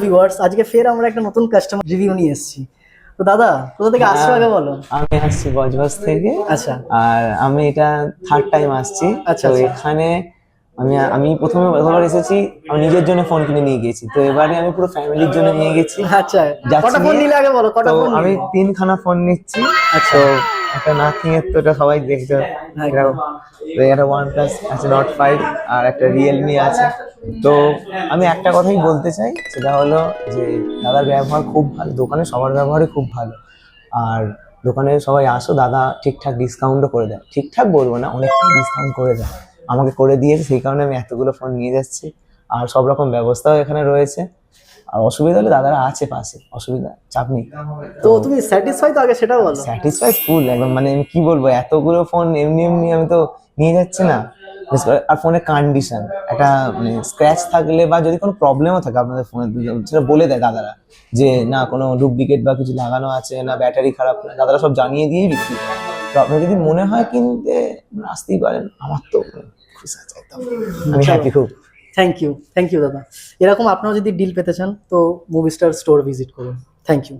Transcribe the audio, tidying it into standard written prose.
Viewers, আজকে ফের আমরা একটা নতুন কাস্টমার রিভিউ নিয়ে এসেছি। তো দাদা কোথা থেকে আসছো আগে বলো। আমি আসছি বজবজ থেকে। আচ্ছা আর আমি এটা থার্ড টাইম আসছি। আচ্ছা তো আচ্ছা এখানে আমি প্রথমে যতবার এসেছি আমি নিজের জন্য ফোন কিনে নিয়ে গেছি, তো এবারে আমি পুরো ফ্যামিলির জন্য নিয়ে গেছি। আচ্ছা। যাচ্ছি কটা ফোন নিয়ে। নিলে আগে বলো, কটা তো ফোন আমি নিলে? 3খানা ফোন নিচ্ছি। আচ্ছা। তো একটা নাথিং এর, তো এটা সবাই দেখতে একদম। একটা OnePlus আছে Nord 5, আর একটা রিয়েলমি আছে। তো আমি একটা কথাই বলতে চাই, সেটা হলো যে দাদার ব্যবহার খুব ভালো, দোকানে সবার ব্যবহারই খুব ভালো। আর দোকানে সবাই আসো, দাদা ঠিকঠাক ডিসকাউন্টও করে দেয়, ঠিকঠাক বলবো না, অনেকটাই ডিসকাউন্ট করে দেয়, আমাকে করে দিয়েছে, সেই কারণে আমি এতগুলো ফোন নিয়ে যাচ্ছি। আর সব রকম ব্যবস্থাও এখানে রয়েছে, আর অসুবিধা হলে দাদারা আছে পাশে, অসুবিধা চাপ নেই। তো তুমি স্যাটিসফাই তো আগে সেটা বলো। স্যাটিসফাই ফুল একদম, মানে আমি কি বলবো, এতগুলো ফোন এমনি এমনি আমি তো নিয়ে যাচ্ছি না। আর ফোনের কন্ডিশন, একটা মানে স্ক্র্যাচ থাকলে বা যদি কোনো প্রবলেমও থাকে আপনাদের ফোনে, সেটা বলে দেয় দাদারা, যে না কোনো ডুপ্লিকেট বা কিছু লাগানো আছে না, ব্যাটারি খারাপ, দাদারা সব জানিয়ে দিয়েই বিক্রি করে। তো আপনার যদি মনে হয় কিনতে, আসতেই পারেন। আমার তো খুশি আছে একদম, আমি হ্যাপি খুব। থ্যাংক ইউ দাদা। এরকম আপনারা যদি ডিল পেতে চান তো মুভি স্টার স্টোর ভিজিট করুন। Thank you.